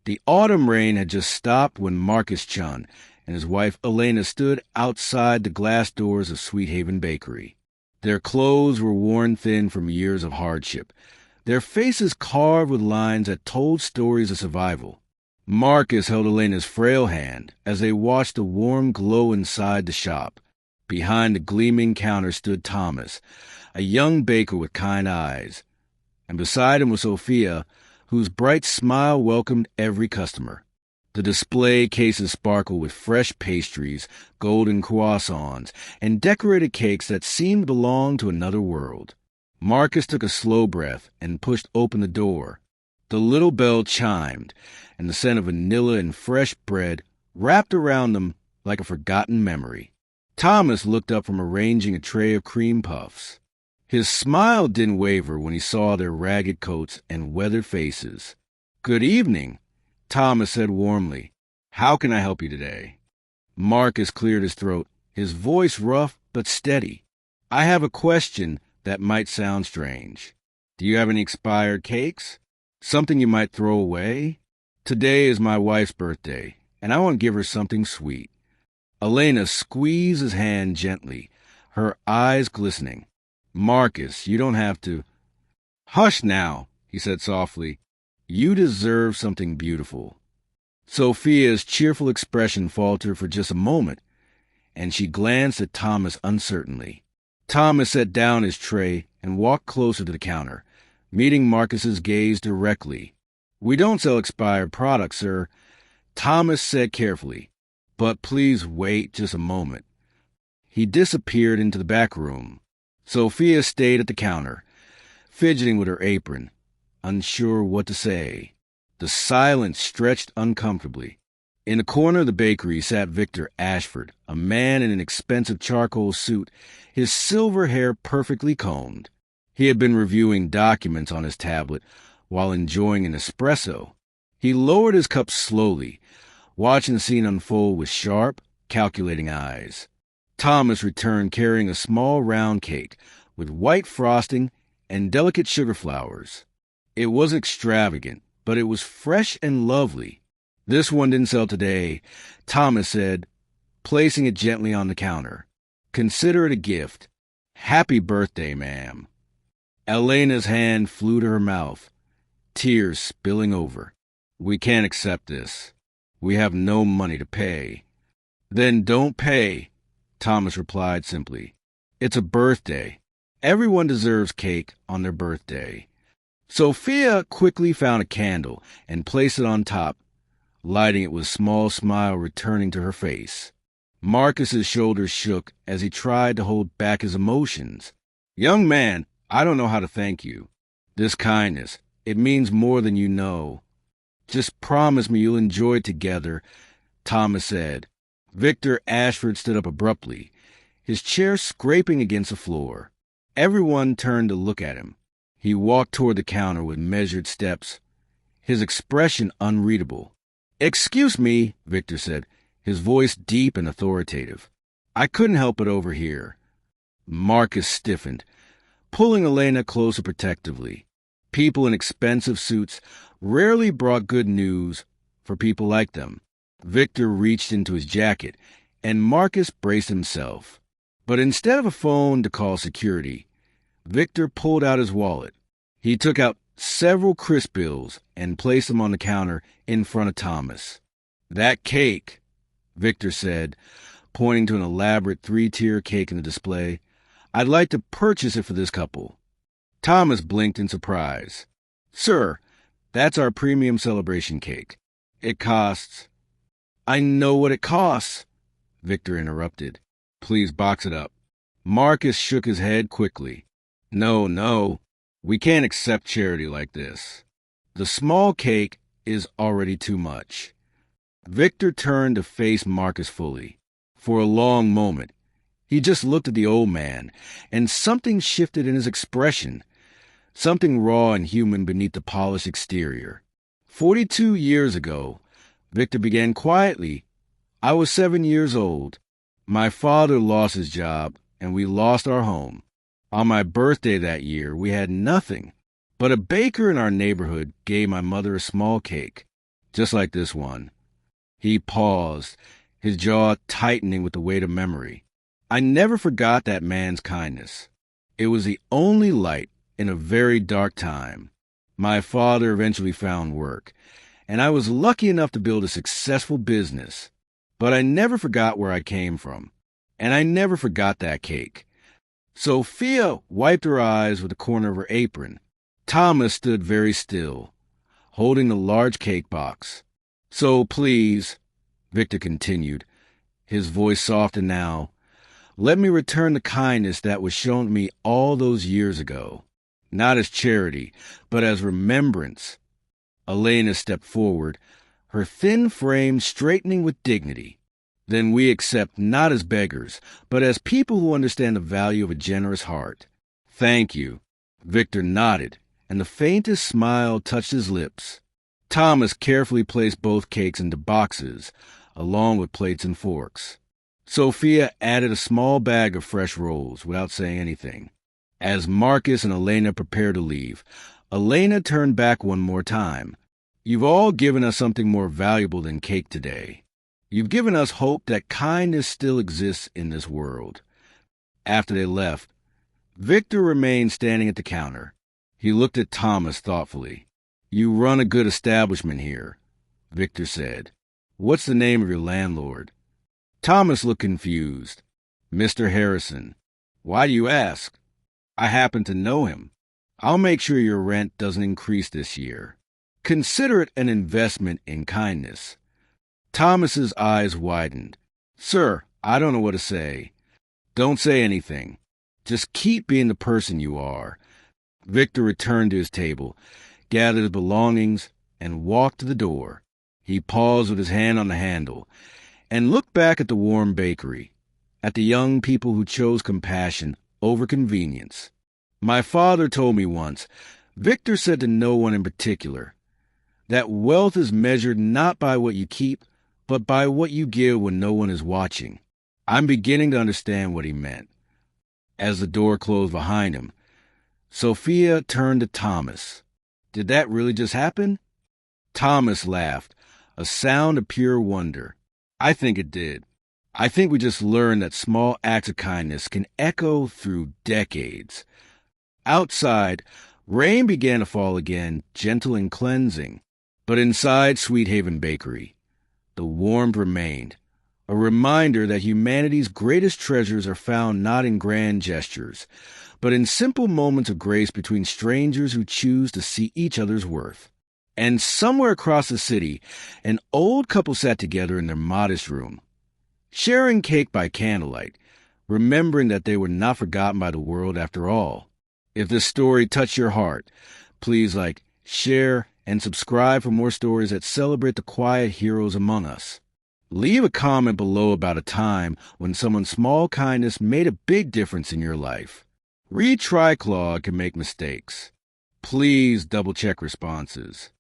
The autumn rain had just stopped when Marcus Chun and his wife Elena stood outside the glass doors of Sweet Haven Bakery. Their clothes were worn thin from years of hardship, their faces carved with lines that told stories of survival. Marcus held Elena's frail hand as they watched the warm glow inside the shop. Behind the gleaming counter stood Thomas, a young baker with kind eyes, and beside him was Sophia, whose bright smile welcomed every customer. The display cases sparkled with fresh pastries, golden croissants, and decorated cakes that seemed to belong to another world. Marcus took a slow breath and pushed open the door. The little bell chimed, and the scent of vanilla and fresh bread wrapped around them like a forgotten memory. Thomas looked up from arranging a tray of cream puffs. His smile didn't waver when he saw their ragged coats and weathered faces. "Good evening," Thomas said warmly. "How can I help you today?" Marcus cleared his throat, his voice rough but steady. "I have a question that might sound strange. Do you have any expired cakes? Something you might throw away? Today is my wife's birthday, and I want to give her something sweet." Elena squeezed his hand gently, her eyes glistening. "Marcus, you don't have to—" "Hush now," he said softly. "You deserve something beautiful." Sophia's cheerful expression faltered for just a moment, and she glanced at Thomas uncertainly. Thomas set down his tray and walked closer to the counter, meeting Marcus's gaze directly. "We don't sell expired products, sir," Thomas said carefully. "But please wait just a moment." He disappeared into the back room. Sophia stayed at the counter, fidgeting with her apron, unsure what to say. The silence stretched uncomfortably. In the corner of the bakery sat Victor Ashford, a man in an expensive charcoal suit, his silver hair perfectly combed. He had been reviewing documents on his tablet while enjoying an espresso. He lowered his cup slowly, watching the scene unfold with sharp, calculating eyes. Thomas returned carrying a small round cake with white frosting and delicate sugar flowers. It wasn't extravagant, but it was fresh and lovely. "This one didn't sell today," Thomas said, placing it gently on the counter. "Consider it a gift. Happy birthday, ma'am." Elena's hand flew to her mouth, tears spilling over. "We can't accept this. We have no money to pay." "Then don't pay," Thomas replied simply. "It's a birthday. Everyone deserves cake on their birthday." Sophia quickly found a candle and placed it on top, lighting it with a small smile returning to her face. Marcus's shoulders shook as he tried to hold back his emotions. "Young man, I don't know how to thank you. This kindness, it means more than you know. Just promise me you'll enjoy it together," Thomas said. Victor Ashford stood up abruptly, his chair scraping against the floor. Everyone turned to look at him. He walked toward the counter with measured steps, his expression unreadable. "Excuse me," Victor said, his voice deep and authoritative. "I couldn't help but overhear." Marcus stiffened, pulling Elena closer protectively. People in expensive suits rarely brought good news for people like them. Victor reached into his jacket, and Marcus braced himself. But instead of a phone to call security, Victor pulled out his wallet. He took out several crisp bills and placed them on the counter in front of Thomas. "That cake," Victor said, pointing to an elaborate 3-tier cake in the display. "I'd like to purchase it for this couple." Thomas blinked in surprise. "Sir, that's our premium celebration cake. It costs—" "I know what it costs," Victor interrupted. "Please box it up." Marcus shook his head quickly. No, we can't accept charity like this. The small cake is already too much." Victor turned to face Marcus fully. For a long moment, he just looked at the old man, and something shifted in his expression, something raw and human beneath the polished exterior. 42 years ago, Victor began quietly, I was 7 years old. My father lost his job, and we lost our home. On my birthday that year, we had nothing, but a baker in our neighborhood gave my mother a small cake. just like this one. He paused, his jaw tightening with the weight of memory. I never forgot that man's kindness. It was the only light in a very dark time. My father eventually found work, and I was lucky enough to build a successful business. But I never forgot where I came from, and I never forgot that cake. Sophia wiped her eyes with the corner of her apron. Thomas stood very still, holding the large cake box. So please, Victor continued, his voice softened now, let me return the kindness that was shown to me all those years ago. Not as charity, but as remembrance. Elena stepped forward, her thin frame straightening with dignity. Then we accept not as beggars, but as people who understand the value of a generous heart. Thank you. Victor nodded, and the faintest smile touched his lips. Thomas carefully placed both cakes into boxes, along with plates and forks. Sophia added a small bag of fresh rolls without saying anything. As Marcus and Elena prepared to leave, Elena turned back one more time. You've all given us something more valuable than cake today. You've given us hope that kindness still exists in this world. After they left, Victor remained standing at the counter. He looked at Thomas thoughtfully. You run a good establishment here, Victor said. What's the name of your landlord? Thomas looked confused. Mr. Harrison. Why do you ask? I happen to know him. I'll make sure your rent doesn't increase this year. Consider it an investment in kindness. Thomas's eyes widened. Sir, I don't know what to say. Don't say anything. Just keep being the person you are. Victor returned to his table, gathered his belongings, and walked to the door. He paused with his hand on the handle and looked back at the warm bakery, at the young people who chose compassion over convenience. My father told me once, Victor said to no one in particular, that wealth is measured not by what you keep, but by what you give when no one is watching. I'm beginning to understand what he meant. As the door closed behind him, Sophia turned to Thomas. Did that really just happen? Thomas laughed, a sound of pure wonder. I think it did. I think we just learned that small acts of kindness can echo through decades. Outside, rain began to fall again, gentle and cleansing. But inside Sweet Haven Bakery, the warmth remained, a reminder that humanity's greatest treasures are found not in grand gestures, but in simple moments of grace between strangers who choose to see each other's worth. And somewhere across the city, an old couple sat together in their modest room, sharing cake by candlelight, remembering that they were not forgotten by the world after all. If this story touched your heart, please share, and subscribe for more stories that celebrate the quiet heroes among us. Leave a comment below about a time when someone's small kindness made a big difference in your life. Read Triclaw can make mistakes. Please double-check responses.